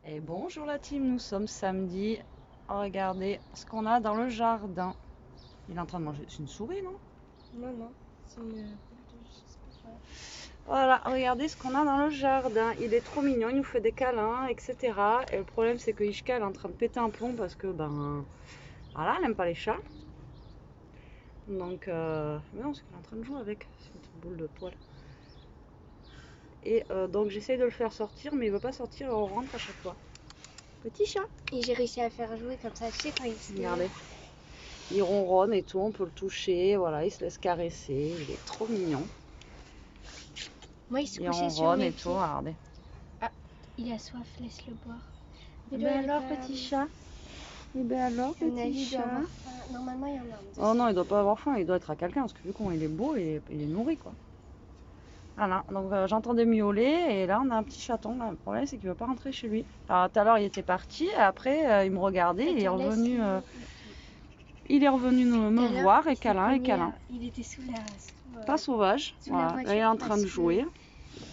Et bonjour la team, nous sommes samedi. Regardez ce qu'on a dans le jardin. Il est en train de manger. C'est une souris, non? Non, non, c'est une boule de je sais pas quoi. Voilà, regardez ce qu'on a dans le jardin. Il est trop mignon, il nous fait des câlins, etc. Et le problème, c'est que Ishka, elle est en train de péter un plomb parce que, voilà, elle n'aime pas les chats. Donc, mais non, c'est qu'elle est en train de jouer avec cette boule de poil. Et donc, j'essaye de le faire sortir, mais il veut pas sortir et on rentre à chaque fois. Petit chat. Et j'ai réussi à le faire jouer comme ça, tu sais, quand il se Regardez. Il ronronne et tout, on peut le toucher, voilà, il se laisse caresser, il est trop mignon. Moi, il se Il couchait sur ronronne mes et pieds. tout, regardez. Ah, il a soif, laisse-le boire. Et ben alors, petit chat? Et ben alors, petit chat? Normalement, il y en a un. Oh non, il doit pas avoir faim, il doit être à quelqu'un, parce que vu qu'il est beau, il est nourri, quoi. Voilà, donc j'entendais miauler, et là, on a un petit chaton. Là. Le problème, c'est qu'il veut pas rentrer chez lui. Alors, tout à l'heure, il était parti, et après, il me regardait, et il est revenu... Il est revenu me voir et câlin et câlin. Il était sous la... Pas sauvage. Voilà. Là, il est en train de jouer.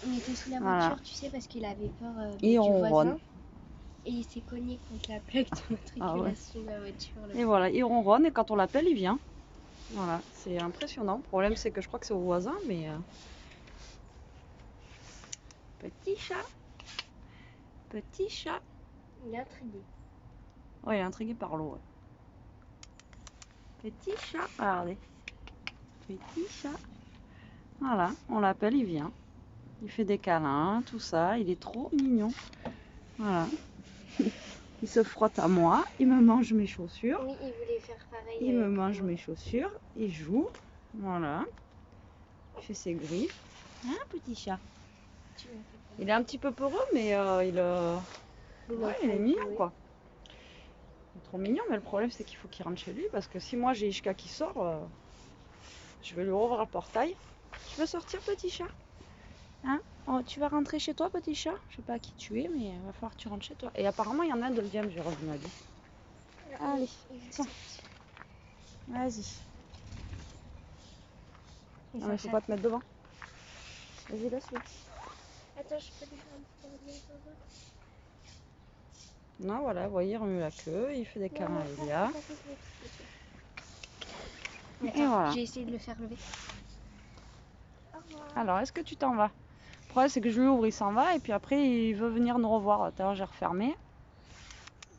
Il était sous la Voilà. voiture, tu sais, parce qu'il avait peur Il du ronronne. voisin. Et il s'est cogné contre la plaque de matriculation de la voiture. Et voilà, il ronronne et quand on l'appelle, il vient. Voilà, c'est impressionnant. Le problème, c'est que je crois que c'est au voisin, mais... Petit chat. Petit chat. Il est intrigué. Oh, il est intrigué par l'eau. Ouais. Petit chat. Regardez. Petit chat. Voilà, on l'appelle, il vient. Il fait des câlins, tout ça. Il est trop mignon. Voilà. Il se frotte à moi. Il me mange mes chaussures. Oui, il voulait faire pareil. Il me mange mes chaussures. Il joue. Voilà. Il fait ses griffes. Hein, petit chat? Il est un petit peu peureux, mais il est mignon, quoi. Il est trop mignon, mais le problème, c'est qu'il faut qu'il rentre chez lui, parce que si moi, j'ai Ishka qui sort, je vais lui rouvrir le portail. Tu veux sortir, petit chat? Hein? Oh, tu vas rentrer chez toi, petit chat? Je sais pas qui tu es, mais il va falloir que tu rentres chez toi. Et apparemment, il y en a un deuxième, Jérôme m'a dit. Allez, tiens. Vas-y. Non, mais faut pas te mettre devant. Vas-y, laisse-le. Attends, je peux lui faire un petit câlin. Non, voilà, vous voyez, il remue la queue, il fait des câlins à Elia. Et voilà. J'ai essayé de le faire lever. Alors, est-ce que tu t'en vas? Le problème, c'est que je lui ouvre, il s'en va, et puis après, il veut venir nous revoir. Tout à l'heure, j'ai refermé.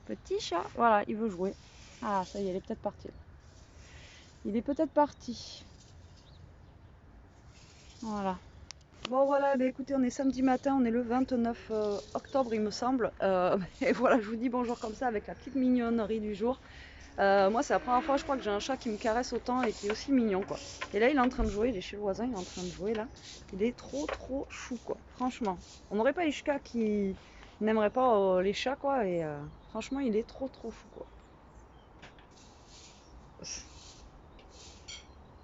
Petit chat, voilà, il veut jouer. Ah, ça y est, il est peut-être parti. Il est peut-être parti. Voilà. Bon voilà, bah écoutez, on est samedi matin, on est le 29 octobre il me semble. Et voilà, je vous dis bonjour comme ça avec la petite mignonnerie du jour. Moi c'est la première fois je crois que j'ai un chat qui me caresse autant et qui est aussi mignon quoi. Et là il est en train de jouer, il est chez le voisin, il est en train de jouer là. Il est trop chou quoi, franchement. On n'aurait pas Ishka qui n'aimerait pas les chats quoi et franchement il est trop chou quoi.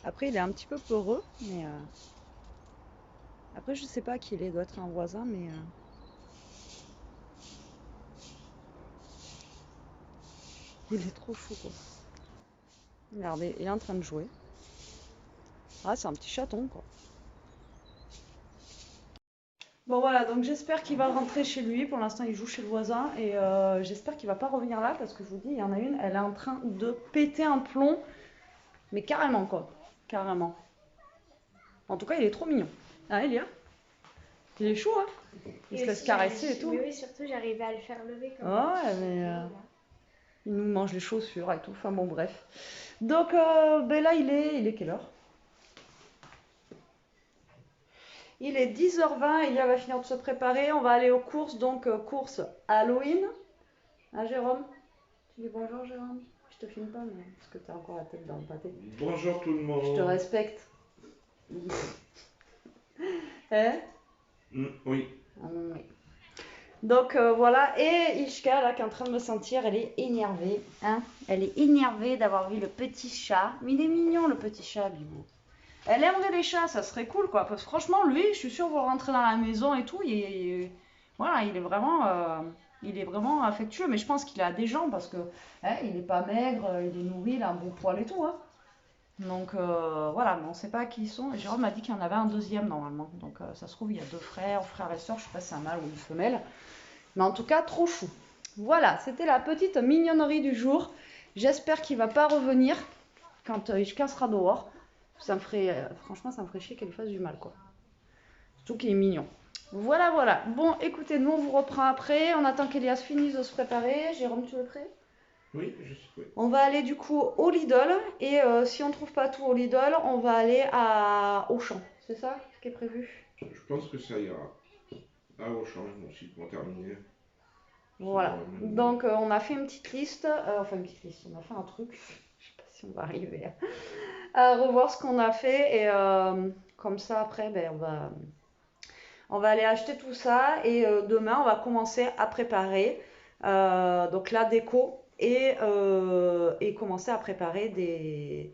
Après il est un petit peu peureux mais... Après, je sais pas qui il est, il doit être un voisin, mais... Il est trop chou, quoi. Regardez, il est en train de jouer. Ah, c'est un petit chaton, quoi. Bon, voilà, donc j'espère qu'il va rentrer chez lui. Pour l'instant, il joue chez le voisin. Et j'espère qu'il va pas revenir là, parce que je vous dis, il y en a une, elle est en train de péter un plomb. Mais carrément, quoi. Carrément. En tout cas, il est trop mignon. Ah, Elia? Il est chou, hein? Il se laisse caresser et tout. Mais oui, surtout, j'arrivais à le faire lever comme ouais, mais... Il nous mange les chaussures et tout. Enfin bon, bref. Donc, ben là, il est quelle heure? Il est 10h20. Il va finir de se préparer. On va aller aux courses. Donc, courses Halloween. Hein, Jérôme? Tu dis bonjour, Jérôme? Je te filme pas, mais parce que tu as encore la tête dans le pâté. Bonjour tout le monde. Je te respecte. Hein? Oui. Oui. Donc voilà, et Ishka là qui est en train de me sentir, elle est énervée, hein? Elle est énervée d'avoir vu le petit chat. Mais il est mignon le petit chat, Bibou. Elle aimerait les chats, ça serait cool quoi. Parce que franchement, lui, je suis sûre, vous rentrez dans la maison et tout, voilà, il est vraiment affectueux. Mais je pense qu'il a des gens parce que il est pas maigre, il est nourri, il a un beau poil et tout, hein. Donc voilà, mais on ne sait pas qui ils sont. Et Jérôme m'a dit qu'il y en avait un deuxième normalement. Donc ça se trouve, il y a deux frères et sœurs, je ne sais pas si c'est un mâle ou une femelle. Mais en tout cas, trop chou. Voilà, c'était la petite mignonnerie du jour. J'espère qu'il va pas revenir quand Ishka sera dehors. Ça me ferait, franchement, ça me ferait chier qu'elle fasse du mal, quoi. Surtout qu'il est mignon. Voilà, voilà. Bon, écoutez, nous, on vous reprend après. On attend qu'Elias finisse de se préparer. Jérôme, tu es prêt? Oui, je suis prêt. On va aller du coup au Lidl. Et si on ne trouve pas tout au Lidl, on va aller à Auchan. C'est ça ce qui est prévu? Je pense que ça ira. À Auchan aussi pour terminer. Voilà. Donc, on a fait une petite liste. Enfin, une petite liste. On a fait un truc. Je sais pas si on va arriver à revoir ce qu'on a fait. Et comme ça, après, ben, on va aller acheter tout ça. Et demain, on va commencer à préparer donc la déco et commencer à préparer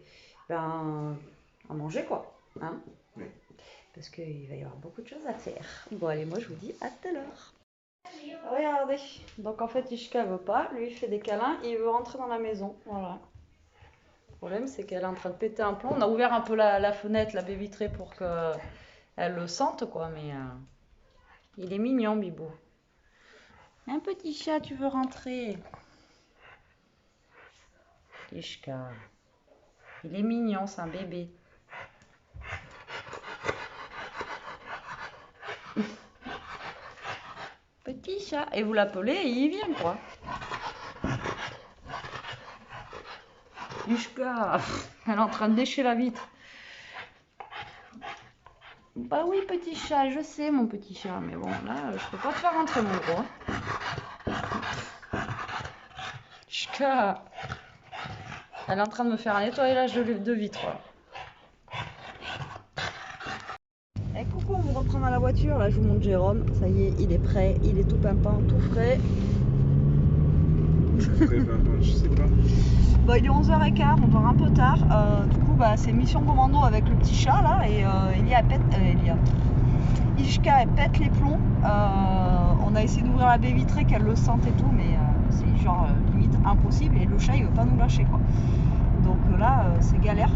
à manger, quoi. Hein? Oui. Parce qu'il va y avoir beaucoup de choses à faire. Bon, allez, moi, je vous dis à tout à l'heure. Regardez, donc en fait Ishka veut pas, lui il fait des câlins et il veut rentrer dans la maison, voilà. Le problème c'est qu'elle est en train de péter un plomb, on a ouvert un peu la fenêtre, la baie vitrée pour qu'elle le sente quoi, mais il est mignon Bibou. Un petit chat, tu veux rentrer? Ishka, il est mignon, c'est un bébé. Petit chat, et vous l'appelez et il vient quoi. Ishka, elle est en train de lécher la vitre. Bah oui, petit chat, je sais, mon petit chat, mais bon, là, je peux pas te faire rentrer, mon gros. Ishka, elle est en train de me faire un nettoyage de vitre. Et coucou, on vous reprend dans la voiture. Là, je vous montre Jérôme. Ça y est, il est prêt, il est tout pimpant, tout frais. Frais, je sais pas. Bah, il est 11h15, on dort un peu tard. Du coup, bah, c'est mission commando avec le petit chat là. Et Ishka, elle pète les plombs. On a essayé d'ouvrir la baie vitrée, qu'elle le sente et tout, mais c'est genre limite impossible. Et le chat, il veut pas nous lâcher quoi. Donc là, c'est galère.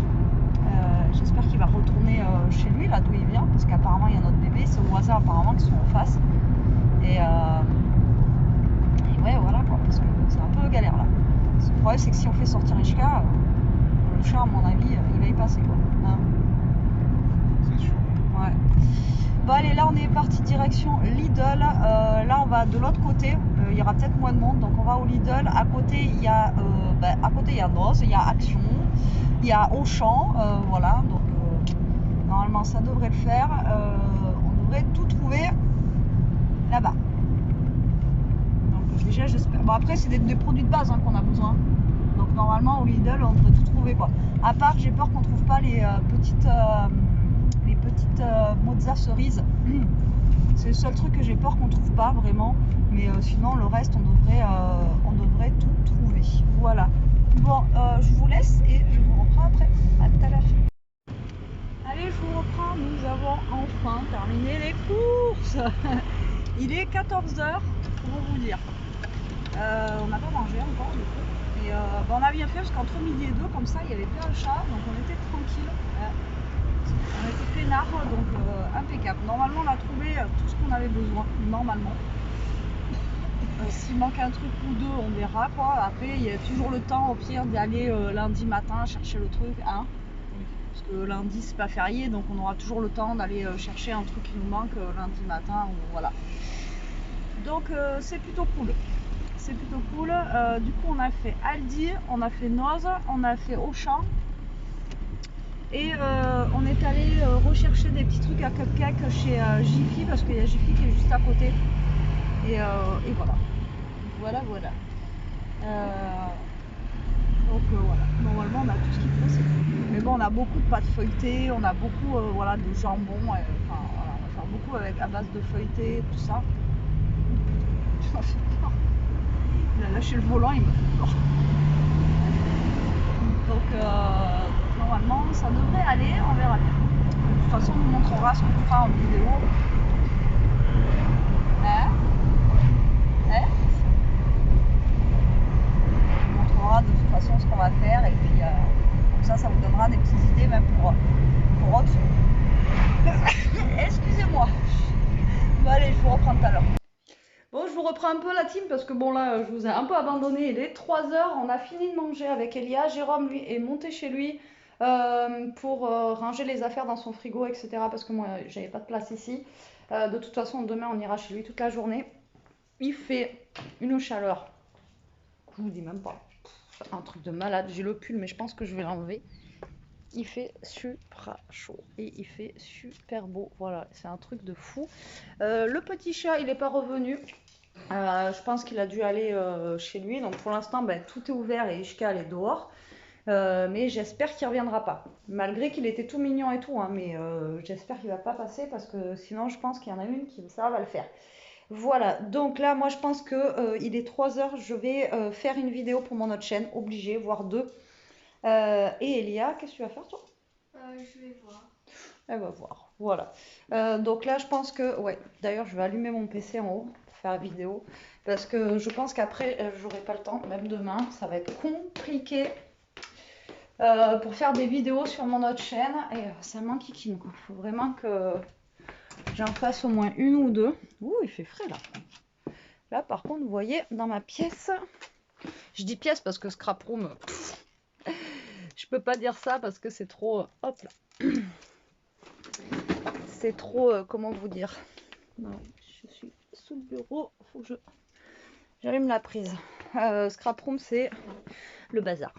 J'espère qu'il va retourner chez lui, là d'où il vient, parce qu'apparemment il y a notre bébé, c'est aux voisins apparemment qui sont en face. Et ouais, voilà quoi, parce que c'est un peu galère là. Le problème c'est que si on fait sortir Ishka, le chat à mon avis, il va y passer quoi. Hein, c'est sûr. ouais. Bon allez, là on est parti direction Lidl. Là on va de l'autre côté, il y aura peut-être moins de monde, donc on va au Lidl. À côté il y a Noz, il y a Action, il y a Auchan, voilà, donc normalement ça devrait le faire. On devrait tout trouver là-bas. Donc déjà j'espère. Bon après c'est des produits de base hein, qu'on a besoin. Donc normalement au Lidl on devrait tout trouver quoi. À part j'ai peur qu'on trouve pas les petites mozza cerises. C'est le seul truc que j'ai peur qu'on trouve pas vraiment. Mais sinon le reste on devrait tout trouver. Voilà. Bon, je vous laisse et je vous reprends après. À tout à l'heure. Allez, je vous reprends. Nous avons enfin terminé les courses. Il est 14h, pour vous dire. On n'a pas mangé encore du coup. Et on a bien fait parce qu'entre midi et 2, comme ça, il n'y avait plus un chat. Donc on était tranquille. On était peinards, donc impeccable. Normalement, on a trouvé tout ce qu'on avait besoin. Normalement. S'il manque un truc ou deux, on verra quoi. Après, il y a toujours le temps au pire d'y aller lundi matin chercher le truc. Hein, parce que lundi, c'est pas férié, donc on aura toujours le temps d'aller chercher un truc qui nous manque lundi matin. Voilà. Donc, c'est plutôt cool. C'est plutôt cool. Du coup, on a fait Aldi, on a fait Noz, on a fait Auchan. Et on est allé rechercher des petits trucs à cupcake chez Jiffy parce qu'il y a Jiffy qui est juste à côté. Et voilà. Voilà. Donc voilà. Normalement on a tout ce qu'il faut, c'est cool. Mais bon, on a beaucoup de pâtes feuilletées, on a beaucoup de jambon. Enfin voilà, on va faire beaucoup à base de feuilleté, tout ça. Il a lâché le volant, il me fait peur. Donc normalement ça devrait aller, on verra bien. De toute façon on vous montrera ce qu'on fera en vidéo. On montrera de toute façon ce qu'on va faire et puis comme ça vous donnera des petites idées même pour autre chose. Excusez-moi. Bon allez, je vous reprends tout à l'heure. Bon, je vous reprends un peu la team parce que bon là je vous ai un peu abandonné. Il est 3h, on a fini de manger avec Elia. Jérôme lui est monté chez lui pour ranger les affaires dans son frigo, etc. Parce que moi j'avais pas de place ici. De toute façon demain on ira chez lui toute la journée. Il fait une chaleur, je vous dis même pas, un truc de malade. J'ai le pull mais je pense que je vais l'enlever. Il fait super chaud et il fait super beau. Voilà, c'est un truc de fou. Le petit chat, il n'est pas revenu. Je pense qu'il a dû aller chez lui. Donc pour l'instant, ben, tout est ouvert et Ishka elle est dehors. Mais j'espère qu'il ne reviendra pas. Malgré qu'il était tout mignon et tout. Hein, mais j'espère qu'il ne va pas passer parce que sinon, je pense qu'il y en a une qui ça va le faire. Voilà, donc là, moi je pense qu'il est 3h. Je vais faire une vidéo pour mon autre chaîne, obligée, voire deux. Et Elia, qu'est-ce que tu vas faire toi? Je vais voir. Elle va voir, voilà. Donc là, je pense que, ouais, d'ailleurs, je vais allumer mon PC en haut pour faire la vidéo. Parce que je pense qu'après, j'aurai pas le temps, même demain, ça va être compliqué pour faire des vidéos sur mon autre chaîne. Et ça m'enquiquine, quoi. Faut vraiment que j'en fasse au moins une ou deux. Ouh, il fait frais là. Là, par contre, vous voyez, dans ma pièce, je dis pièce parce que Scrap Room, je peux pas dire ça parce que c'est trop, hop là. C'est trop, comment vous dire, non, je suis sous le bureau, faut que j'allume la prise. Scrap Room, c'est le bazar.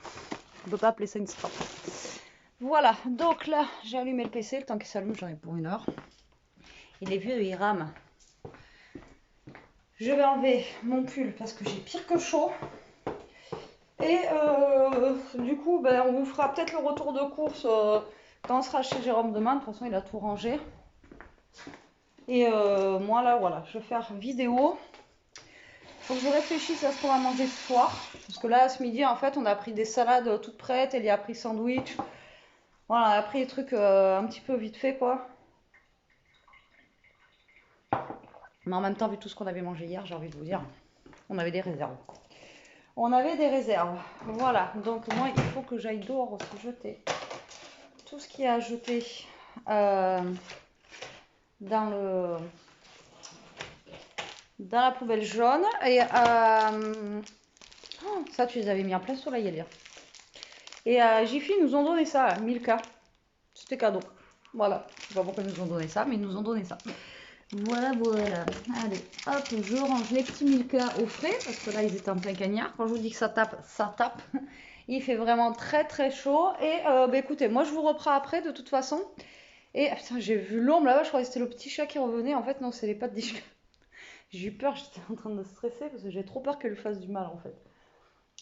On peut pas appeler ça une scrap. Voilà, donc là, j'ai allumé le PC, le temps qu'il s'allume, j'en ai pour 1 heure. Il est vieux, il rame. Je vais enlever mon pull parce que j'ai pire que chaud. Et du coup, ben, on vous fera peut-être le retour de course quand on sera chez Jérôme demain. De toute façon, il a tout rangé. Et moi, là, voilà, je vais faire vidéo. Faut que je réfléchisse à ce qu'on va manger ce soir. Parce que là, ce midi, en fait, on a pris des salades toutes prêtes. Elle y a pris sandwich. Voilà, on a pris des trucs un petit peu vite fait, quoi. Mais en même temps, vu tout ce qu'on avait mangé hier, j'ai envie de vous dire, on avait des réserves. On avait des réserves. Voilà, donc moi, il faut que j'aille dehors aussi jeter tout ce qu'il y a à jeter dans la poubelle jaune. Et ça, tu les avais mis en plein soleil, Elia. Et Jiffy nous ont donné ça, 1000K. C'était cadeau. Voilà, je sais pas pourquoi ils nous ont donné ça, mais ils nous ont donné ça. Voilà, voilà. Allez, hop, je range les petits 1000K au frais, parce que là, ils étaient en plein cagnard. Quand je vous dis que ça tape, ça tape. Il fait vraiment très très chaud. Et bah, écoutez, moi, je vous reprends après, de toute façon. Et putain, j'ai vu l'ombre là-bas, je croyais que c'était le petit chat qui revenait. En fait, non, c'est les pattes d'Ishka. J'ai eu peur, j'étais en train de stresser, parce que j'ai trop peur qu'elle lui fasse du mal, en fait.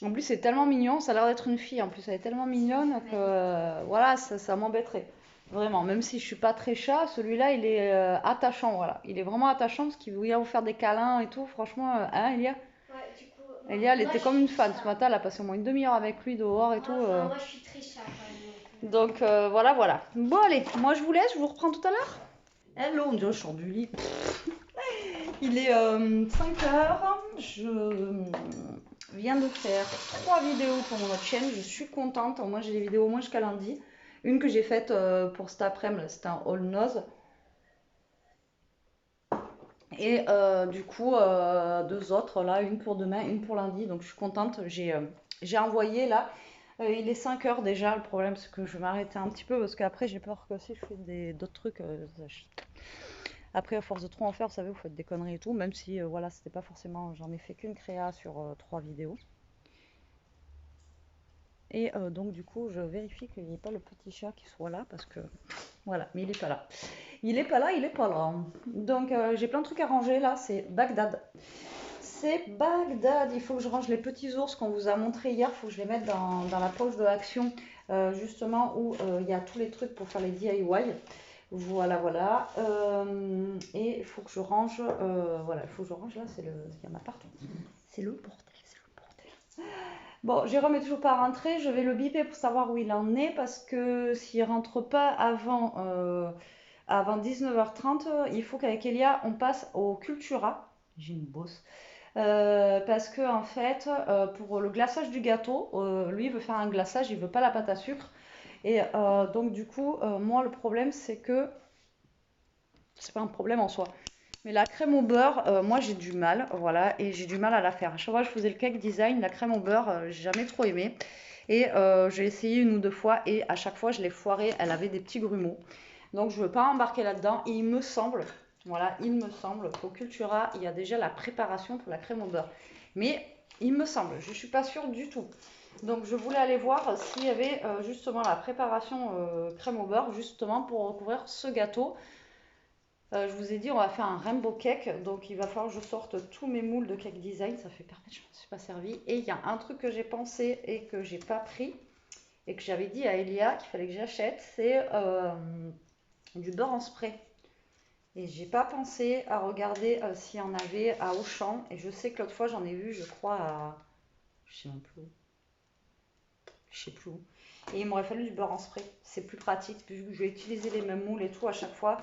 En plus, c'est tellement mignon, ça a l'air d'être une fille. En plus, elle est tellement mignonne que voilà, ça m'embêterait. Vraiment, même si je suis pas très chat, celui-là, il est attachant, voilà. Il est vraiment attachant parce qu'il voulait vous faire des câlins et tout. Franchement, hein, Elia? Ouais, du coup, Elia, elle était comme une fan chat. ce matin. Elle a passé au moins une demi-heure avec lui dehors et tout. Moi, je suis très chat quand même. Donc, voilà, voilà. Bon, allez, moi, je vous laisse. Je vous reprends tout à l'heure. Hello, on dirait que je sors du lit. Il est 5h. Je viens de faire 3 vidéos pour mon autre chaîne. Je suis contente. Moi, j'ai des vidéos au moins jusqu'à lundi. Une que j'ai faite pour cet après-midi, c'était un all nose. Et du coup, 2 autres là, une pour demain, une pour lundi. Donc je suis contente. J'ai envoyé là. Il est 5h déjà. Le problème, c'est que je vais m'arrêter un petit peu parce qu'après, j'ai peur que si je fais d'autres trucs. Après, à force de trop en faire, vous savez, vous faites des conneries et tout. Même si, voilà, c'était pas forcément. J'en ai fait qu'une créa sur 3 vidéos. Et donc du coup je vérifie qu'il n'y ait pas le petit chat qui soit là parce que voilà, mais il n'est pas là. Il est pas là, il est pas là. Donc j'ai plein de trucs à ranger là, c'est Bagdad. C'est Bagdad, il faut que je range les petits ours qu'on vous a montré hier, il faut que je les mette dans la poche de l'action justement où il y a tous les trucs pour faire les DIY. Voilà, voilà. Et il faut que je range, voilà, il faut que je range là, il y en a partout. C'est le bordel, c'est le bordel. Bon, Jérôme est toujours pas rentré, je vais le biper pour savoir où il en est parce que s'il rentre pas avant 19h30, il faut qu'avec Elia on passe au Cultura. J'ai une bosse. Parce que en fait, pour le glaçage du gâteau, lui il veut faire un glaçage, il veut pas la pâte à sucre. Et donc du coup, moi le problème c'est que c'est pas un problème en soi. Mais la crème au beurre, moi j'ai du mal, voilà, et j'ai du mal à la faire. À chaque fois que je faisais le cake design, la crème au beurre, j'ai jamais trop aimé. Et j'ai essayé 1 ou 2 fois et à chaque fois je l'ai foirée, elle avait des petits grumeaux. Donc je ne veux pas embarquer là-dedans. Et il me semble, voilà, il me semble qu'au Cultura, il y a déjà la préparation pour la crème au beurre. Mais il me semble, je ne suis pas sûre du tout. Donc je voulais aller voir s'il y avait justement la préparation crème au beurre, justement pour recouvrir ce gâteau. Je vous ai dit, on va faire un rainbow cake, donc il va falloir que je sorte tous mes moules de cake design, ça fait perpète, je ne me suis pas servi. Et il y a un truc que j'ai pensé et que j'ai pas pris, et que j'avais dit à Elia qu'il fallait que j'achète, c'est du beurre en spray. Et j'ai pas pensé à regarder s'il y en avait à Auchan, et je sais que l'autre fois j'en ai vu, je crois, à... je sais même plus où. Je sais plus où. Et il m'aurait fallu du beurre en spray. C'est plus pratique, vu que je vais utiliser les mêmes moules et tout à chaque fois.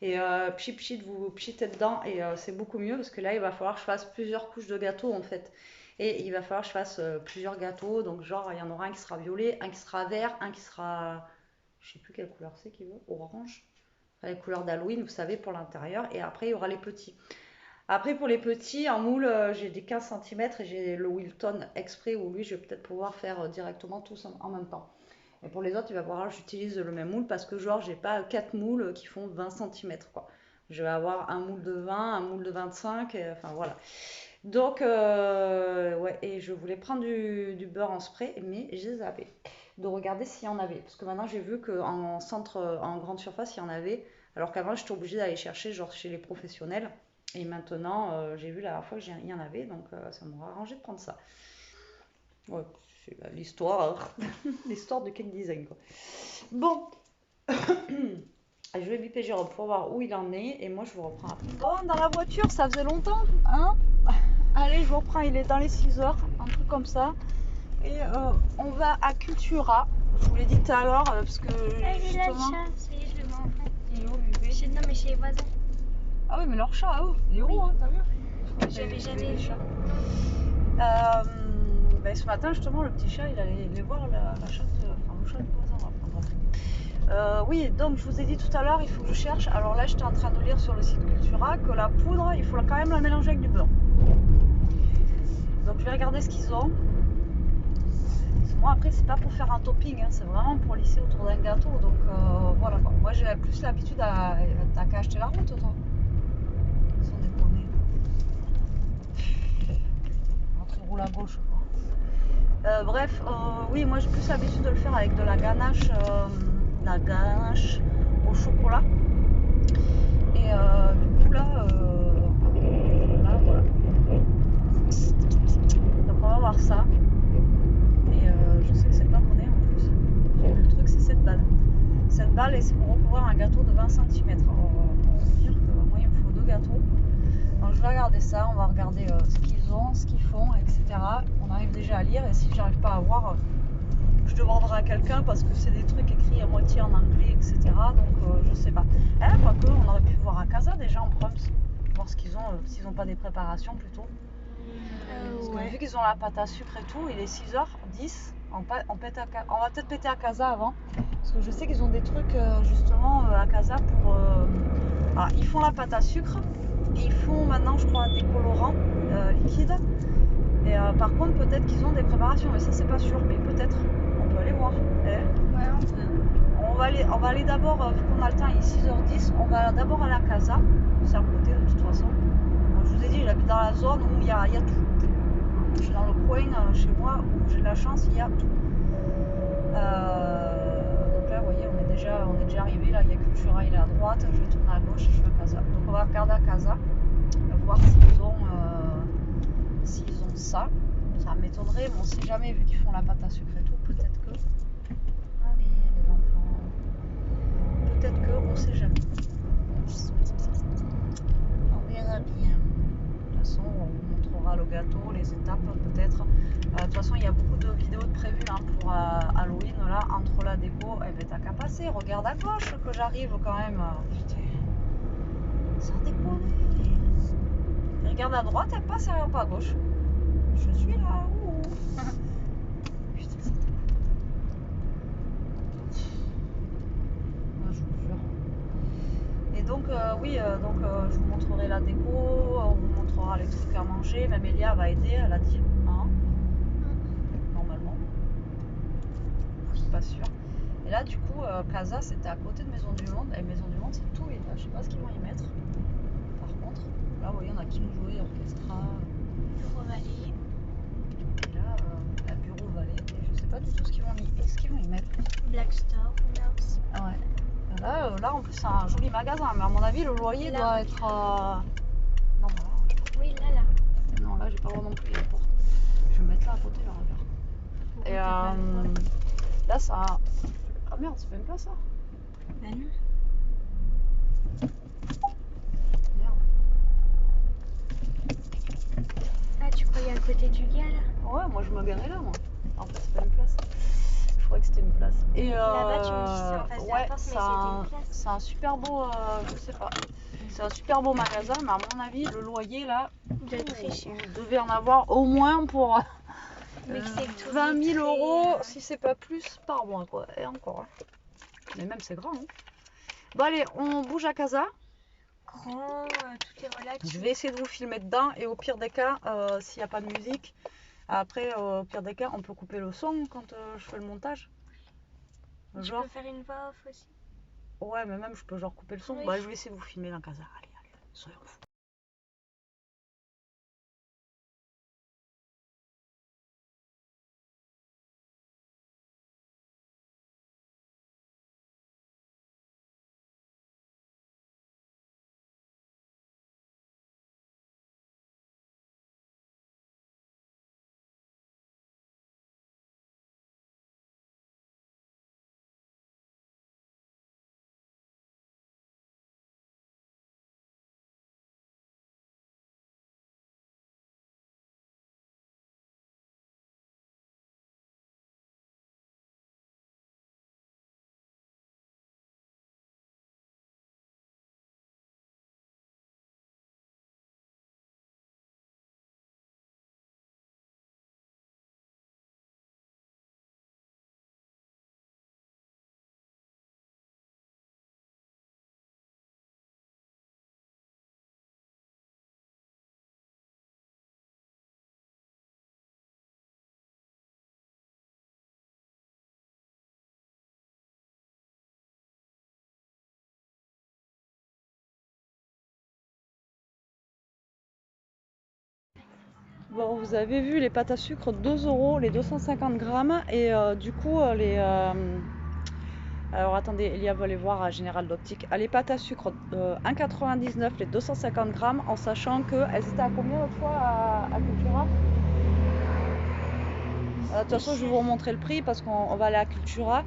Et pchit, vous pchitez dedans et c'est beaucoup mieux parce que là, il va falloir que je fasse plusieurs couches de gâteau en fait. Et il va falloir que je fasse plusieurs gâteaux. Donc, genre, il y en aura un qui sera violet, un qui sera vert, un qui sera. Je sais plus quelle couleur c'est qu'il veut. Orange. Enfin, les couleurs d'Halloween, vous savez, pour l'intérieur. Et après, il y aura les petits. Après, pour les petits, en moule, j'ai des 15 cm et j'ai le Wilton exprès où lui, je vais peut-être pouvoir faire directement tous en même temps. Et pour les autres, il va falloir que j'utilise le même moule parce que genre, j'ai pas 4 moules qui font 20 cm quoi. Je vais avoir un moule de 20, un moule de 25, et, enfin voilà. Donc, ouais, et je voulais prendre du beurre en spray, mais j'ai zappé de regarder s'il y en avait. Parce que maintenant, j'ai vu qu'en centre, en grande surface, il y en avait. Alors qu'avant, j'étais obligée d'aller chercher genre chez les professionnels. Et maintenant, j'ai vu la dernière fois qu'il y en avait, donc ça m'aura arrangé de prendre ça. Ouais, c'est l'histoire, l'histoire du cake design quoi. Bon, je vais biper Jérôme pour voir où il en est et moi je vous reprends après. Bon, dans la voiture, ça faisait longtemps, hein. Allez, je vous reprends, il est dans les 6 heures, un truc comme ça. Et on va à Cultura, je vous l'ai dit tout à l'heure, parce que justement... Ça y est, je le vois enfin. Il est où, bébé? Non, mais chez les voisins. Ah oui, mais leur chat, à eux, il est où, hein, t'as vu? J'avais jamais vu. Ben, ce matin, justement, le petit chat, il allait voir la chatte, enfin le chat du voisin. Oui, donc je vous ai dit tout à l'heure, il faut que je cherche. Alors là, j'étais en train de lire sur le site Cultura que la poudre, il faut quand même la mélanger avec du beurre. Donc je vais regarder ce qu'ils ont. Moi, après, c'est pas pour faire un topping, hein, c'est vraiment pour lisser autour d'un gâteau. Donc voilà quoi. Moi, j'ai plus l'habitude T'as qu'à acheter la route, toi. Ils sont déconnés. On roule à gauche. Bref, oui, moi j'ai plus l'habitude de le faire avec de la ganache au chocolat. Et du coup là, voilà. Donc on va voir ça. Et je sais que c'est pas monnaie en plus. J'ai vu le truc, c'est 7 balles. 7 balles et c'est pour recouvrir un gâteau de 20 cm. Alors on va dire que moi il me faut 2 gâteaux. Donc je vais regarder ça, on va regarder ce qu'ils ont, ce qu'ils font, etc. On arrive déjà à lire et si j'arrive pas à voir, je demanderai à quelqu'un parce que c'est des trucs écrits à moitié en anglais, etc. Donc je sais pas. Quoique, on aurait pu voir à Casa déjà en proms, voir ce qu'ils ont, s'ils n'ont pas des préparations plutôt. Parce que Ouais. vu qu'ils ont la pâte à sucre et tout, il est 6h10, on va peut-être péter à Casa avant. Parce que je sais qu'ils ont des trucs justement à Casa pour... Alors, ils font la pâte à sucre. Et ils font maintenant, je crois, des colorants liquides. Et par contre, peut-être qu'ils ont des préparations, mais ça, c'est pas sûr. Mais peut-être, on peut aller voir. Ouais, on peut. On va aller d'abord, vu qu'on a le temps, il est 6h10, on va d'abord aller à Casa. C'est à côté de toute façon. Donc, je vous ai dit, j'habite dans la zone où il y a tout. Je suis dans le coin chez moi où j'ai de la chance, il y a tout. Donc là, vous voyez, on est déjà arrivé. Là, il y a Cultura, il est à droite. Je vais tourner à gauche et je vais à Casa. Donc on va regarder à Casa, voir s'ils ont ça. Ça m'étonnerait, mais on sait jamais vu qu'ils font la pâte à sucre et tout. Peut-être que. Allez, les enfants. Peut-être que, on sait jamais. On verra bien. De toute façon, on vous montrera le gâteau, les étapes peut-être. De toute façon, il y a beaucoup de vidéos prévues hein, pour Halloween. Là, entre la déco, eh ben, t'as qu'à passer. Regarde à gauche que j'arrive quand même. Putain, ça déconne. Et regarde à droite, elle passe, elle regarde pas à gauche. Je suis là. Putain, ça déconne. Ouais, je vous jure. Et donc, oui, donc je vous montrerai la déco, on vous montrera les trucs à manger. Même Elia va aider, elle a dit. Hein, normalement. Je suis pas sûre. Et là, du coup, Casa, c'était à côté de Maison du Monde. Et Maison du Monde, c'est tout vide. Je sais pas ce qu'ils vont y mettre. Par contre, là, vous voyez, on a King Jouet, Orchestra. Bureau Vallée. Et là, la Bureau Vallée. Et je sais pas du tout ce qu'ils vont y mettre. Black Store, on a aussi. Ouais. Là, en plus, c'est un joli magasin. Mais à mon avis, le loyer Là, doit oui. être. Non, voilà. Oui, là. Non, là, j'ai pas le droit non plus. Les portes. Je vais me mettre là à côté, là, regarde. Pourquoi Et t'as pas le droit là, ça. Ah merde, c'est même pas ça. Bah non. Merde. Ah, tu croyais à côté du gars là? Ouais, moi je me garais là, moi. En fait, c'est pas une place. Je croyais que c'était une place. Et Là-bas, tu me dis c'est en face de la ouais, porte, mais c'est c'était une place. c'est un super beau. Je sais pas. C'est un super beau magasin, mais à mon avis, le loyer là. Il doit être très cher. Vous devez en avoir au moins pour Mais que c'est tout 20 000 vitré, euros, si c'est pas plus, par mois, quoi. Et encore. Hein. Mais même, c'est grand. Hein. Bon, allez, on bouge à Casa. Grand, tout est relatif. Je vais essayer de vous filmer dedans. Et au pire des cas, s'il n'y a pas de musique, après, au pire des cas, on peut couper le son quand je fais le montage. Tu peux faire une voix off aussi. Ouais, mais même, je peux genre couper le son. Oui. Bah, je vais essayer de vous filmer dans Casa. Allez, soyons fous. Bon, vous avez vu les pâtes à sucre 2 euros, les 250 grammes. Et du coup, alors attendez, Elia va aller voir à Général d'Optique. Les pâtes à sucre 1,99 les 250 grammes, en sachant qu'elles étaient à combien l'autre fois à Cultura? De toute façon, je vais vous remontrer le prix parce qu'on va aller à Cultura.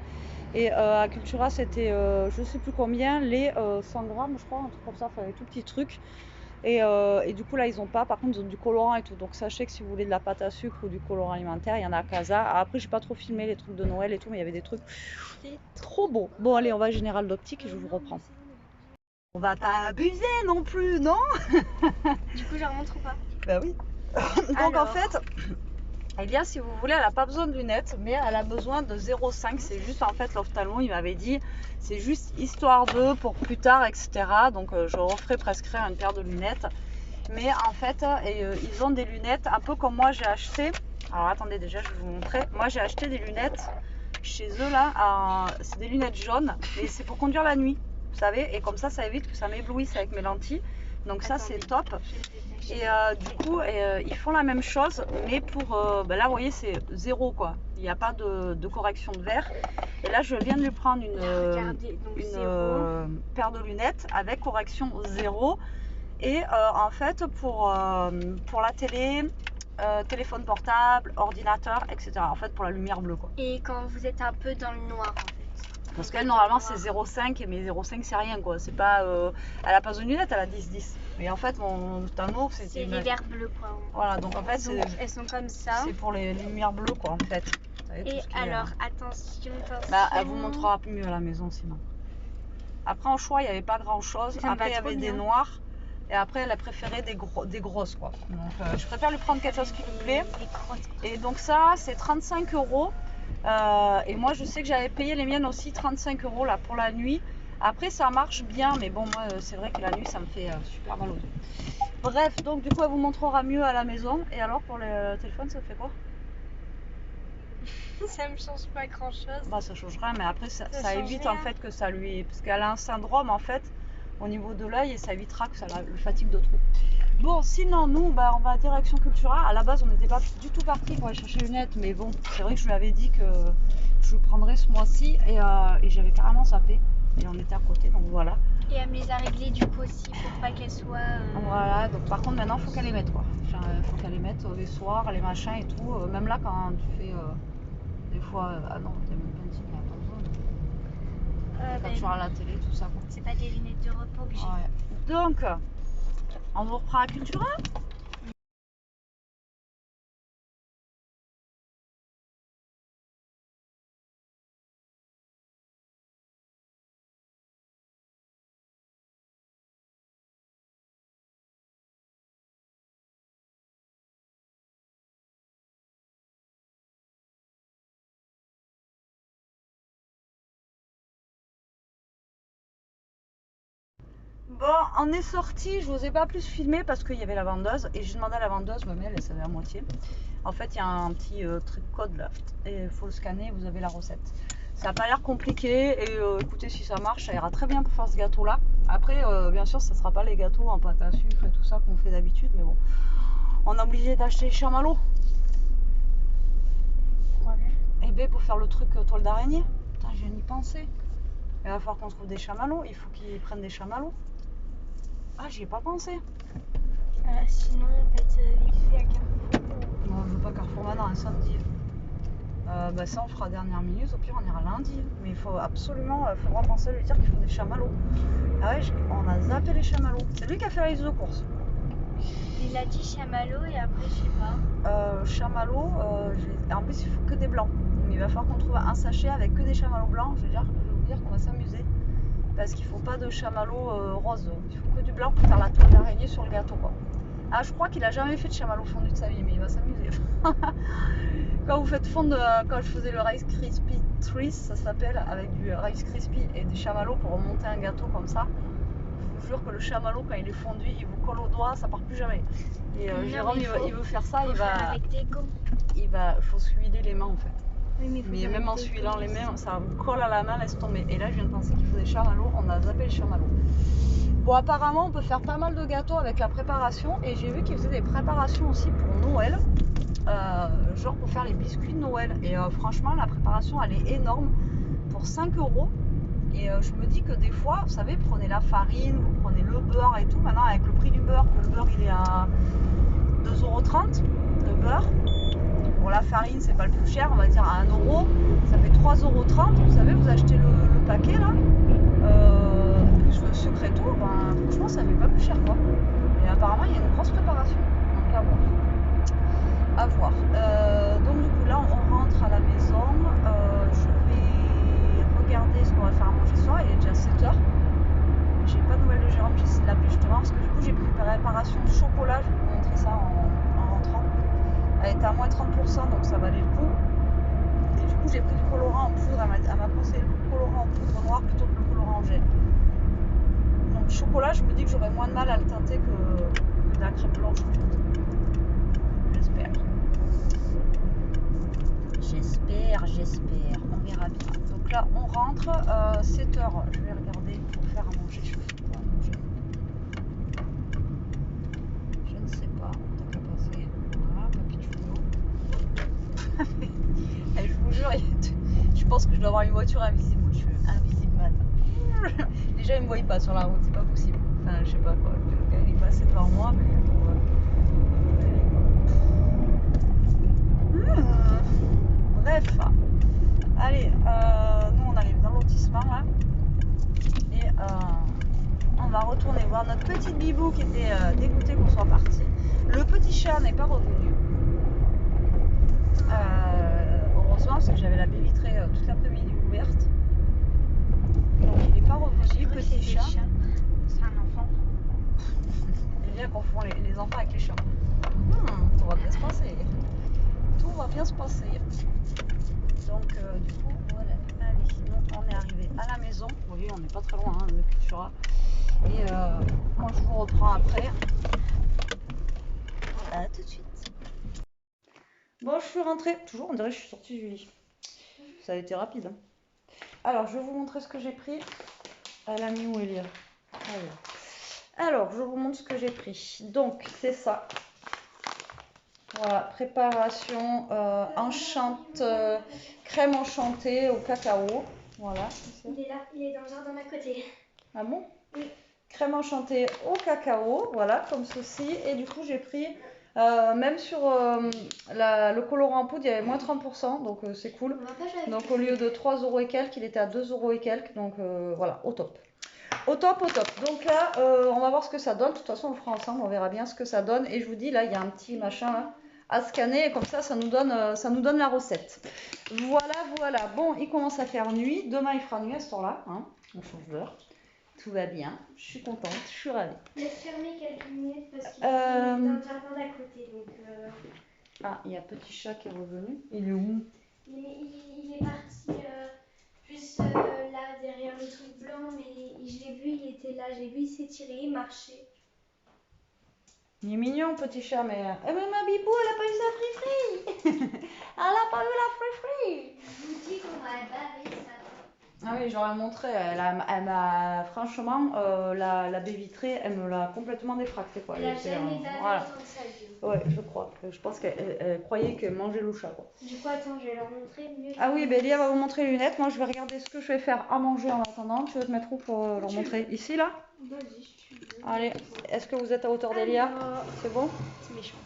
Et à Cultura, c'était je sais plus combien, les 100 grammes, je crois, un truc comme ça, enfin, les tout petits trucs. Et du coup là ils ont pas, par contre ils ont du colorant et tout, donc sachez que si vous voulez de la pâte à sucre ou du colorant alimentaire, il y en a à Casa. Après j'ai pas trop filmé les trucs de Noël et tout, mais il y avait des trucs trop beaux. Bon allez, on va à Général d'Optique et je vous reprends. On va pas abuser non plus, non? Du coup, je remonte ou pas? Bah oui. Donc Alors. en fait, Elia, si vous voulez, elle a pas besoin de lunettes, mais elle a besoin de 0,5. C'est juste en fait l'ophtalmo, il m'avait dit, c'est juste histoire de pour plus tard, etc. Donc je referai prescrire une paire de lunettes. Mais en fait, ils ont des lunettes un peu comme moi j'ai acheté. Alors attendez, déjà je vais vous montrer. Moi j'ai acheté des lunettes chez eux là. C'est des lunettes jaunes, et c'est pour conduire la nuit, vous savez. Et comme ça évite que ça m'éblouisse avec mes lentilles. Donc ça c'est top. Et du coup, ils font la même chose, mais pour là, vous voyez, c'est zéro quoi. Il n'y a pas de correction de verre. Et là, je viens de lui prendre une paire de lunettes avec correction zéro. Et en fait, pour la télé, téléphone portable, ordinateur, etc. En fait, pour la lumière bleue quoi. Et quand vous êtes un peu dans le noir en fait. Parce qu'elle normalement c'est 0,5, mais 0,5 c'est rien quoi. C'est pas, elle a pas besoin de lunettes, elle a 10-10. Mais en fait mon ophtalmo c'est les verres bleus quoi. Voilà, donc en fait elles sont comme ça. C'est pour les lumières bleues quoi en fait. Et alors attention. Bah, elle vous montrera mieux à la maison sinon. Après en choix il n'y avait pas grand chose. Après il y avait des noirs. Et après elle a préféré des grosses quoi. Donc je préfère lui prendre quelque chose qui lui plaît. Et donc ça c'est 35 euros. Et moi je sais que j'avais payé les miennes aussi 35 euros là pour la nuit. Après ça marche bien, mais bon moi c'est vrai que la nuit ça me fait super mal aux yeux. Bref, donc du coup elle vous montrera mieux à la maison. Et alors pour le téléphone ça fait quoi? Ça me change pas grand chose. Bah ça change rien, mais après ça évite rien. en fait que ça lui... Parce qu'elle a un syndrome en fait au niveau de l'œil et ça évitera que ça le fatigue de trop. Bon, sinon nous bah, on va à direction Cultura. À la base on n'était pas du tout parti pour aller chercher les lunettes, mais bon c'est vrai que je lui avais dit que je le prendrais ce mois-ci et j'avais carrément zappé et on était à côté, donc voilà. Et elle me les a réglées du coup aussi pour pas qu'elles soient... Voilà, donc par contre maintenant il faut qu'elle les mette quoi. Enfin, faut qu'elle les mette les soirs, les machins et tout. Même là quand tu fais des fois... ah non, t'as même pas dit, mais pas besoin. Quand tu regardes la télé, tout ça quoi. C'est pas des lunettes de repos que j'ai. Ouais. Donc, on vous reprend à Cultura. Bon, on est sorti, je vous ai pas plus filmé parce qu'il y avait la vendeuse et j'ai demandé à la vendeuse, mais elle savait à moitié. En fait, il y a un petit truc code là et il faut le scanner, vous avez la recette. Ça n'a pas l'air compliqué et écoutez, si ça marche, ça ira très bien pour faire ce gâteau là. Après, bien sûr, ça sera pas les gâteaux en pâte à sucre et tout ça qu'on fait d'habitude, mais bon, on est obligé d'acheter les chamallows. Et bien pour faire le truc toile d'araignée, putain, je viens d'y penser. Il va falloir qu'on trouve des chamallows, il faut qu'ils prennent des chamallows. Ah, j'y ai pas pensé. Sinon, peut-être vite fait à Carrefour. Non, je veux pas Carrefour maintenant, un samedi. Bah ça on fera dernière minute, au pire on ira lundi. Mais il faut absolument, faudra penser à lui dire qu'il faut des chamallows. Ah ouais, on a zappé les chamallows. C'est lui qui a fait la liste de courses. Il a dit chamallow et après je sais pas. Chamallows, en plus il faut que des blancs. Mais il va falloir qu'on trouve un sachet avec que des chamallows blancs. Je vais vous dire qu'on va s'amuser. Parce qu'il faut pas de chamallows roses. Il faut que du blanc pour faire la toile d'araignée sur le gâteau quoi. Ah, je crois qu'il a jamais fait de chamallow fondu de sa vie, mais il va s'amuser. Quand vous faites fondre, quand je faisais le Rice Krispie Treats, ça s'appelle, avec du Rice Krispie et des chamallows pour remonter un gâteau comme ça, je vous jure que le chamallow, quand il est fondu, il vous colle au doigt, ça part plus jamais. Et Jérôme, il veut faire ça, il faut s'huiler les mains en fait. Oui, mais même en s'huilant les mains, ça vous colle à la main, laisse tomber. Et là, je viens de penser qu'il faut des chamallows, on a zappé les chamallows. Bon, apparemment, on peut faire pas mal de gâteaux avec la préparation. Et j'ai vu qu'ils faisaient des préparations aussi pour Noël. Genre pour faire les biscuits de Noël. Et franchement, la préparation, elle est énorme. Pour 5 €. Et je me dis que des fois, vous savez, prenez la farine, vous prenez le beurre et tout. Maintenant, avec le prix du beurre, que le beurre, il est à 2,30 € de beurre. Pour la farine, c'est pas le plus cher, on va dire à 1 €. Ça fait 3,30 €. Vous savez, vous achetez le paquet là. Plus le sucre et tout, ben, franchement ça fait pas plus cher quoi. Et apparemment il y a une grosse préparation, donc à voir. À voir. Donc du coup là on rentre à la maison, je vais regarder ce qu'on va faire à manger ce soir, il est déjà 7 h. J'ai pas de nouvelles de Jérôme, j'essaie de l'appeler justement parce que du coup j'ai pris une préparation de chocolat, je vais vous montrer ça en rentrant. Elle était à moins 30%, donc ça valait le coup. Et du coup j'ai pris du colorant en poudre, elle m'a conseillé le colorant en poudre noire plutôt que le colorant en gel. Donc chocolat, je me dis que j'aurais moins de mal à le teinter que de la crème blanche. J'espère. J'espère. On verra bien. Donc là, on rentre. 7 h, je vais regarder pour faire à manger. Je fais quoi à manger? Je ne sais pas. T'as qu'à passer. Voilà, papy Julio. Et je vous jure, je pense que je dois avoir une voiture invisible. Je suis invisible man. Déjà, il me voit pas sur la route, c'est pas possible. Enfin, je sais pas quoi. Le gars, il est passé devant moi, mais bref. Allez, nous on arrive dans le lotissement là. Et on va retourner voir notre petite bibou qui était dégoûtée qu'on soit parti. Le petit chat n'est pas revenu. Heureusement, parce que j'avais la baie vitrée toute l'après-midi ouverte. Donc il n'est pas revenu, petit chat. C'est un enfant. J'aime bien qu'on confond les enfants avec les chats. Tout va bien se passer. Tout va bien se passer. Donc du coup, voilà. Allez. Nous, on est arrivé à la maison. Vous voyez, on n'est pas très loin hein, de Cultura. Et moi, je vous reprends après. À tout de suite. Bon, je suis rentrée. Toujours, on dirait que je suis sortie du lit. Ça a été rapide. Hein. Alors, je vais vous montrer ce que j'ai pris. Elle a mis où Elia? Alors, je vous montre ce que j'ai pris. Donc, c'est ça. Voilà, préparation crème enchantée au cacao. Voilà. Il est là, il est dans le jardin d'à côté. Ah bon? Oui. Crème enchantée au cacao, voilà, comme ceci. Et du coup, j'ai pris, même sur le colorant en poudre, il y avait moins 30%, donc c'est cool. Donc au lieu de 3 € et quelques, il était à 2 € et quelques, donc voilà, au top. Au top, au top. Donc là, on va voir ce que ça donne. De toute façon, on le fera ensemble, on verra bien ce que ça donne. Et je vous dis, là, il y a un petit machin là, à scanner, et comme ça nous donne la recette. Voilà, voilà. Bon, il commence à faire nuit. Demain, il fera nuit à ce temps-là. Hein. On change d'heure. Tout va bien. Je suis contente, je suis ravie. Laisse fermer quelques minutes parce qu'il est dans le jardin d'à côté. Donc, Ah, il y a petit chat qui est revenu. Il est où? Il est parti juste là, derrière le truc blanc, mais je l'ai vu, il était là. J'ai vu, il s'étirer, il marchait. Il est mignon, petit chat, mais... Eh mais ma bibou, elle a pas eu sa free-free. Elle a pas eu la free-free. Je vous dis qu'on va baver ça. Ah oui, j'aurais montré. Elle m'a franchement, la baie vitrée, elle me l'a complètement défractée. Quoi. Elle a jamais bavé voilà. autant de sa vie. Ouais, je crois. Je pense qu'elle croyait qu'elle mangeait le chat. Quoi. Du coup, attends, je vais leur montrer mieux. Ah oui, Bélia va vous montrer les lunettes. Moi, je vais regarder ce que je vais faire à manger en attendant. Tu veux te mettre où pour leur montrer? Ici, là? Vas-y, si tu veux. Allez, est-ce que vous êtes à hauteur d'Elia? C'est bon? C'est méchant.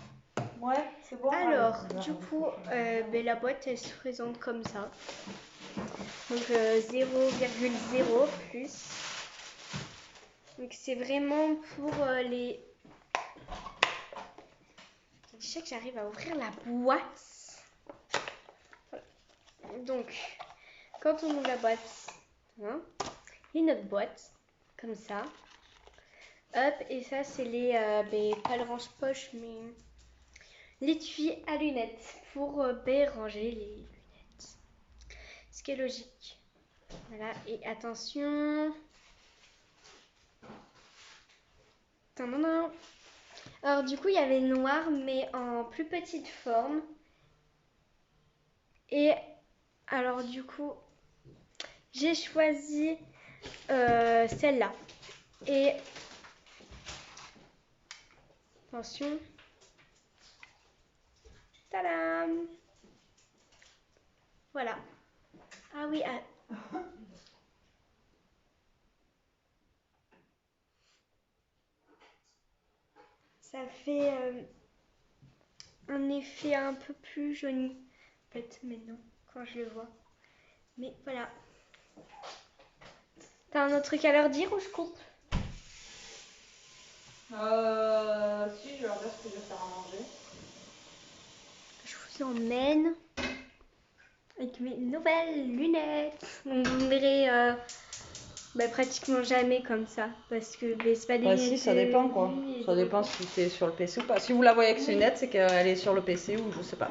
Ouais, c'est bon. Alors, du coup, la boîte, elle se présente comme ça. Donc 0,0 plus. Donc c'est vraiment pour les... Je sais que j'arrive à ouvrir la boîte. Voilà. Donc, quand on ouvre la boîte, hein, il y a notre boîte, comme ça. Hop, et ça c'est les, pas le range-poche, mais l'étui à lunettes pour ranger les lunettes. Ce qui est logique. Voilà, et attention. Tadam. Alors du coup, il y avait le noir, mais en plus petite forme. Et alors du coup, j'ai choisi celle-là. Et attention. Tadam. Voilà. Ah oui, ça fait un effet un peu plus jauni, peut-être maintenant, quand je le vois. Mais voilà. T'as un autre truc à leur dire ou je coupe? Si, je vais leur dire ce que je vais faire à manger. Je vous emmène avec mes nouvelles lunettes. Donc vous me verrez pratiquement jamais comme ça. Parce que c'est pas des lunettes. Si, ça dépend quoi. Ça dépend si tu es sur le PC ou pas. Si vous la voyez avec ses lunettes, c'est qu'elle est sur le PC ou je sais pas.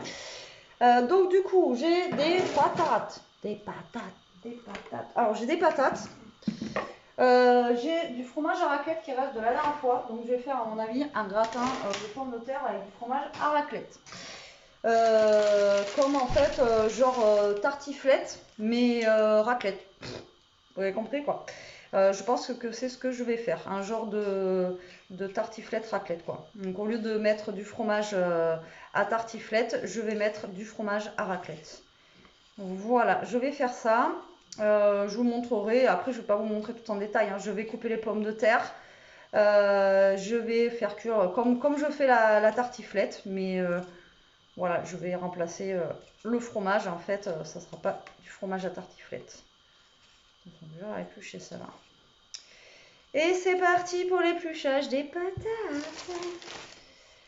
Donc du coup, j'ai des patates. Des patates. Alors j'ai des patates. J'ai du fromage à raclette qui reste de la dernière fois. Donc je vais faire à mon avis un gratin de pommes de terre avec du fromage à raclette. Comme en fait, tartiflette, mais raclette. Vous avez compris quoi. Je pense que c'est ce que je vais faire, un genre de tartiflette raclette quoi. Donc au lieu de mettre du fromage à tartiflette, je vais mettre du fromage à raclette. Voilà, je vais faire ça. Je vous montrerai, après je ne vais pas vous montrer tout en détail, hein. Je vais couper les pommes de terre. Je vais faire cuire comme je fais la tartiflette, mais voilà, je vais remplacer le fromage en fait, ça ne sera pas du fromage à tartiflette. Donc on va éplucher ça là. Et c'est parti pour l'épluchage des patates.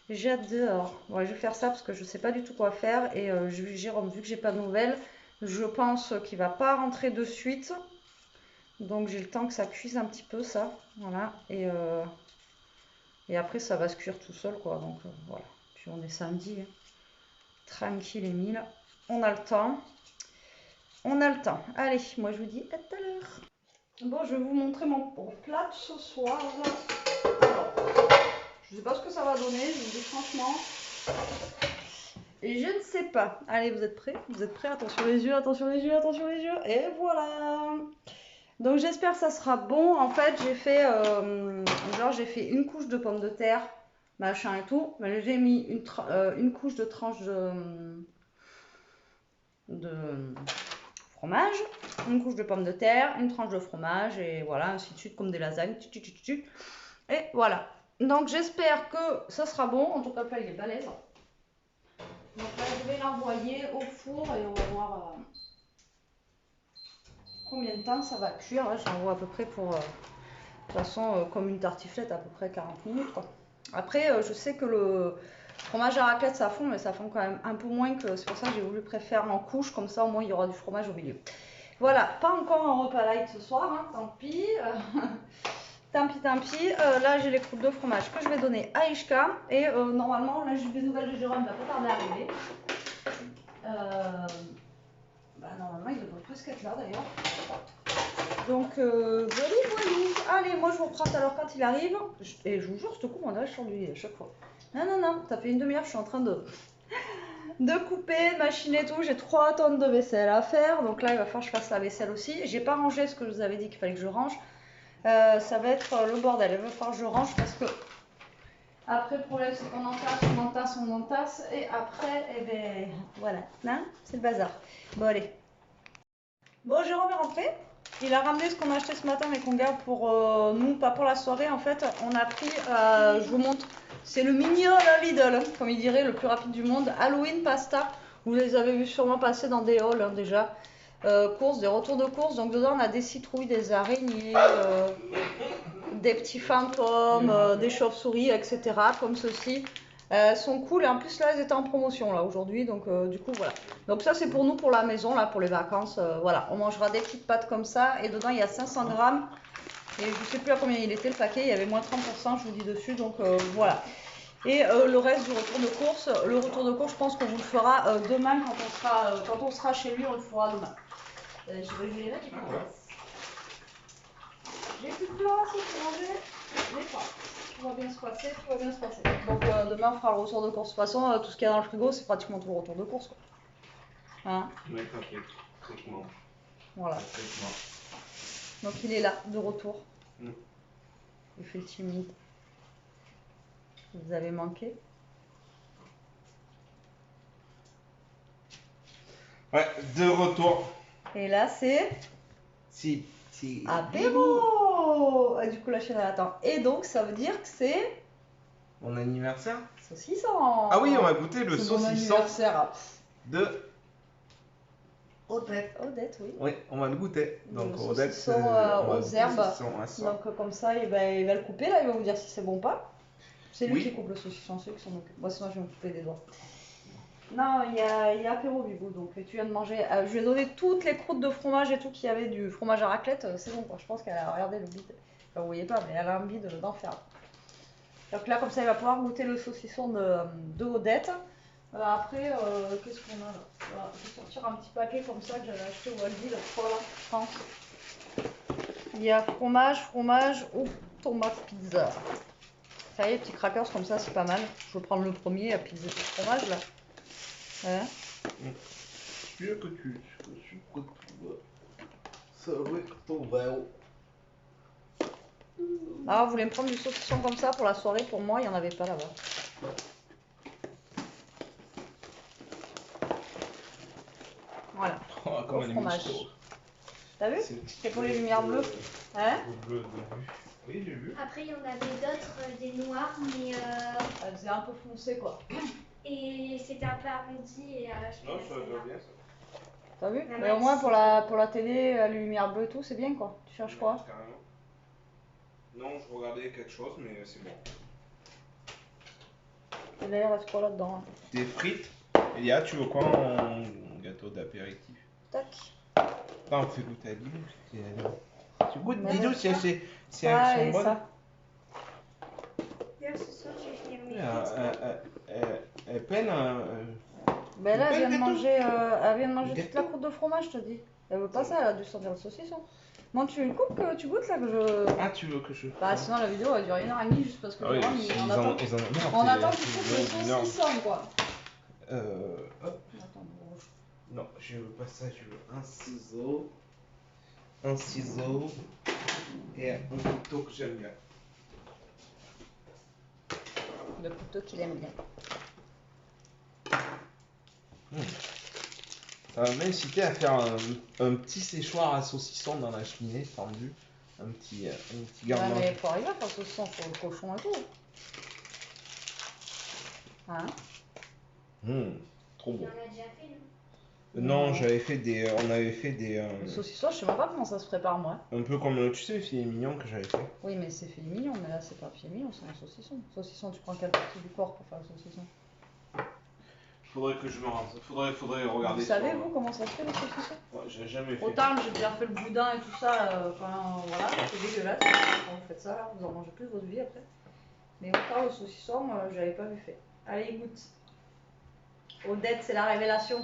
J'adore. Ouais, je vais faire ça parce que je ne sais pas du tout quoi faire. Et Jérôme, vu que j'ai pas de nouvelles, je pense qu'il va pas rentrer de suite. Donc j'ai le temps que ça cuise un petit peu ça. Voilà. Et après ça va se cuire tout seul quoi. Donc voilà. Puis on est samedi. Hein. Tranquille et mille. On a le temps. On a le temps. Allez, moi je vous dis à tout à l'heure. Bon, je vais vous montrer mon plat de ce soir. Alors, je sais pas ce que ça va donner, je vous dis franchement. Et je ne sais pas. Allez, vous êtes prêts? Vous êtes prêts? Attention les yeux, attention les yeux, attention les yeux. Et voilà. Donc j'espère que ça sera bon. En fait, j'ai fait une couche de pommes de terre, machin et tout. Mais j'ai mis une couche de tranche de fromage, une couche de pommes de terre, une tranche de fromage et voilà, ainsi de suite comme des lasagnes. Et voilà. Donc j'espère que ça sera bon. En tout cas, là, il est balèze. Donc là, je vais l'envoyer au four et on va voir combien de temps ça va cuire. Là, j'envoie à peu près pour, de toute façon, comme une tartiflette, à peu près 40 minutes, quoi. Après, je sais que le fromage à raclette, ça fond, mais ça fond quand même un peu moins que... C'est pour ça que j'ai voulu préférer en couche, comme ça, au moins, il y aura du fromage au milieu. Voilà, pas encore un repas light ce soir, hein, tant pis. Tant pis. Là, j'ai les croûtes de fromage que je vais donner à Ishka. Et normalement, là, j'ai des nouvelles de Jérôme, il va pas tarder à arriver. Normalement, il devrait presque être là d'ailleurs. Donc, voilà. Allez, moi je vous reprends tout à l'heure quand il arrive. Et je vous jure, ce coup, on a changé à chaque fois. Non, ça fait une demi-heure, je suis en train de couper, de machiner tout. J'ai 3 tonnes de vaisselle à faire. Donc là, il va falloir que je fasse la vaisselle aussi. J'ai pas rangé ce que je vous avais dit qu'il fallait que je range. Ça va être le bordel. Il va falloir que je range parce que après, le problème, c'est qu'on on entasse. Et après, eh ben, voilà. Hein, c'est le bazar. Bon, allez. Bon, Jérôme est rentré. Il a ramené ce qu'on a acheté ce matin mais qu'on garde pour nous, pas pour la soirée. En fait, on a pris, je vous montre, c'est le mini haul Lidl, comme il dirait, le plus rapide du monde. Halloween pasta. Vous les avez vu sûrement passer dans des hauls déjà. Courses, des retours de courses. Donc dedans, on a des citrouilles, des araignées, des petits fantômes, des chauves-souris, etc. Comme ceci. Elles sont cool et en plus là elles étaient en promotion là aujourd'hui, donc du coup voilà. Donc ça c'est pour nous, pour la maison là, pour les vacances, voilà. On mangera des petites pâtes comme ça et dedans il y a 500 grammes et je sais plus à combien il était le paquet, il y avait moins 30% je vous dis dessus, donc voilà. Et le reste du retour de course, je pense qu'on vous le fera demain quand on sera chez lui, on le fera demain. Je vais lui les mettre, j'ai plus de place pour manger les pâtes. Tout va bien se passer, tout va bien se passer. Donc demain on fera le retour de course. De toute façon, tout ce qu'il y a dans le frigo, c'est pratiquement tout le retour de course, quoi. Hein? Oui, t'inquiète, c'est bon. Voilà. Donc il est là, de retour. Il fait le timide. Vous avez manqué? Ouais, de retour. Et là c'est... Si. Apéro! Du coup la chaîne elle attend. Et donc ça veut dire que c'est... Mon anniversaire? Saucisson! Ah oui, on va goûter le saucisson anniversaire. de... Odette, oui. Oui, on va le goûter. Donc Odette, c'est aux herbes. Donc comme ça, il va le couper là, il va vous dire si c'est bon ou pas. C'est lui qui coupe le saucisson, c'est lui qui s'en occupe. Moi sinon je vais me couper les doigts. Non, il y a apéro Bibou, donc tu viens de manger. Je lui ai donné toutes les croûtes de fromage et tout qu'il y avait du fromage à raclette, c'est bon quoi. Je pense qu'elle a regardé le bide. Enfin, vous voyez pas, mais elle a un bide d'enfer. Donc là, comme ça, il va pouvoir goûter le saucisson de Odette. Après, qu'est-ce qu'on a là? Voilà, je vais sortir un petit paquet comme ça que j'avais acheté au Aldi, là, je pense. Il y a fromage ou tomate pizza. Ça y est, petits crackers comme ça, c'est pas mal. Je vais prendre le premier à pizza de fromage là. Hein? Je veux que tu ça va être ton verre. Ah, vous voulez me prendre du saucisson comme ça pour la soirée? Pour moi, il n'y en avait pas là-bas. Voilà. Oh, comme un fromage. moustiques. T'as vu? C'est pour les lumières bleues. Hein? Bleu de vue. Oui, j'ai vu. Après, il y en avait d'autres, des noirs, mais. Elle faisait un peu foncé quoi. Et c'était un peu arrondi et je Non, trouvais ça va bien ça. T'as vu? La Mais au moins pour la télé, les lumières bleues et tout, c'est bien quoi. Tu cherches quoi? Carrément. Non, je regardais quelque chose, mais c'est bon. Et là, il reste quoi là-dedans? Des frites. Elia, tu veux quoi en gâteau d'apéritif? Tac. Non, on fait goûter à Lilou. Tu goûtes Mais Lilou, ça. si Ça elles et sont bonnes. ça. D'ailleurs, ce soir, je vais finir mes frites. Elle peine. Ben là, elle vient de Gâteau. manger, toute la Gâteau. croûte de fromage, je te dis. Elle veut pas ça, elle a dû sentir le saucisson. Bon, tu veux une coupe que tu goûtes là que je. Ah, tu veux que je. Bah, sinon la vidéo va durer 1h30 juste parce que Ah oui, Jérôme, ils on en attend. ils en merde, On attend c'est- qu'il c'est trouve le une heure. saucisson quoi. Hop. Attends, bon, Non, je veux pas ça, je veux un ciseau. Un ciseau. Et un couteau que j'aime bien. le couteau qu'il aime bien. Ça va m'inciter à faire un petit séchoir à saucisson dans la cheminée tendue. Un petit Ouais, garde-manger. mais faut arriver à faire le saucisson pour le cochon et tout. Hein? Trop On bon. a déjà fait, non? Non, Non. on avait fait des. Le saucisson, je sais même pas comment ça se prépare moi. Un peu comme, tu sais, le filet mignon que j'avais fait. Oui, mais c'est filet mignon, mais là c'est pas filet mignon, c'est un saucisson. Saucisson, tu prends quelle partie du corps pour faire le saucisson? Faudrait que je me renseigne. Faudrait regarder. Vous savez, vous, comment ça se fait le saucisson? Ouais, j'ai jamais fait. Autant j'ai déjà fait le boudin et tout ça, enfin voilà, c'est dégueulasse. Quand vous faites ça, là, vous en mangez plus de votre vie après. Mais autant le saucisson, j'avais pas vu fait. Allez, goûte. Odette, c'est la révélation.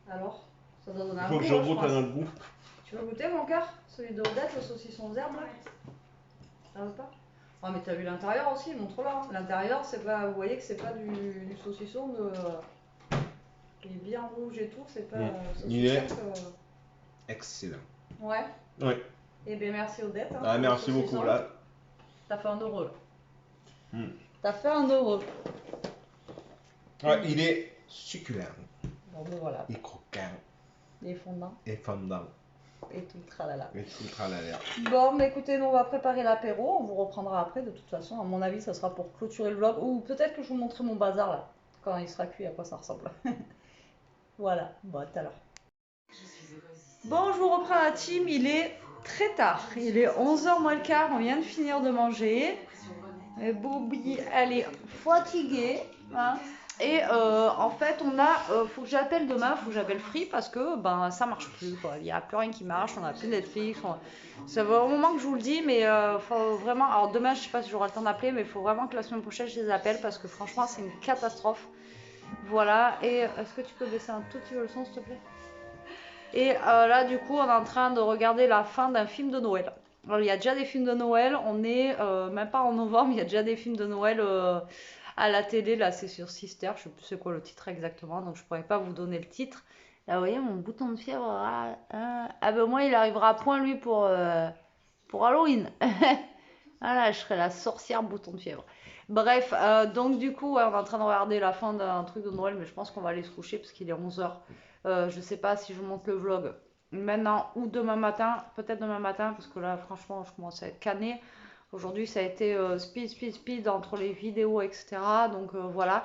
Alors, ça doit donner un Faut goût, que je hein, goûte pense. à notre goût. Tu veux goûter, mon cœur? Celui de Odette, le saucisson aux herbes, là? Ça veut pas? Ah, mais t'as vu l'intérieur aussi, montre-le. Hein. L'intérieur, c'est pas, vous voyez que c'est pas du saucisson de. Il est bien rouge et tout, c'est pas. Il est saucisson excellent. Ouais. Ouais. Eh bien, merci Odette. Hein, Ah, pour le merci saucisson. beaucoup. Là. T'as fait 1 euro là. Mm. T'as fait 1 euro. Ouais, il est succulent. Bon, ben voilà. Et croquant. Les fondants Et fondant. et tout le tralala. Et tout le tralala. Bon, mais écoutez, nous on va préparer l'apéro. On vous reprendra après. De toute façon, à mon avis, ça sera pour clôturer le vlog. Ou peut-être que je vous montrerai mon bazar là. Quand il sera cuit, à quoi ça ressemble. Voilà. Bon, à tout à l'heure. Bon, je vous reprends la team. Il est très tard. Il est 11h moins le quart. On vient de finir de manger. Et Bobby, elle est fatiguée. Hein. Et en fait, faut que j'appelle demain, faut que j'appelle Free parce que ben ça marche plus quoi. Il n'y a plus rien qui marche, on a plus Netflix. Ça va au moment que je vous le dis, mais faut vraiment. Alors demain, je sais pas si j'aurai le temps d'appeler, mais il faut vraiment que la semaine prochaine je les appelle parce que franchement, c'est une catastrophe. Voilà. Et est-ce que tu peux baisser un tout petit peu le son, s'il te plaît? Et là, du coup, on est en train de regarder la fin d'un film de Noël. Alors, il y a déjà des films de Noël. On est même pas en novembre, il y a déjà des films de Noël. À la télé, là c'est sur Sister, je sais plus c'est quoi le titre exactement, donc je pourrais pas vous donner le titre. Là vous voyez mon bouton de fièvre, ben moi il arrivera à point lui pour Halloween. Voilà, je serai la sorcière bouton de fièvre. Bref, donc du coup ouais, on est en train de regarder la fin d'un truc de Noël, mais je pense qu'on va aller se coucher parce qu'il est 11h. Je sais pas si je vous montre le vlog maintenant ou demain matin, peut-être demain matin, parce que là franchement je commence à être canée. Aujourd'hui, ça a été speed entre les vidéos, etc. Donc voilà.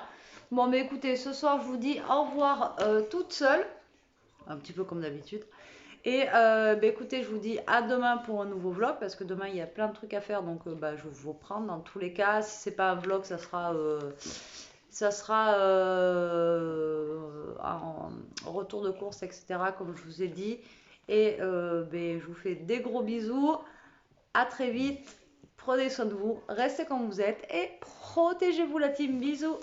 Bon, mais écoutez, ce soir, je vous dis au revoir toute seule. Un petit peu comme d'habitude. Et écoutez, je vous dis à demain pour un nouveau vlog. Parce que demain, il y a plein de trucs à faire. Donc je vais vous prendre dans tous les cas. Si c'est pas un vlog, ça sera un retour de course, etc. Comme je vous ai dit. Et je vous fais des gros bisous. À très vite. Prenez soin de vous, restez comme vous êtes et protégez-vous la team. Bisous.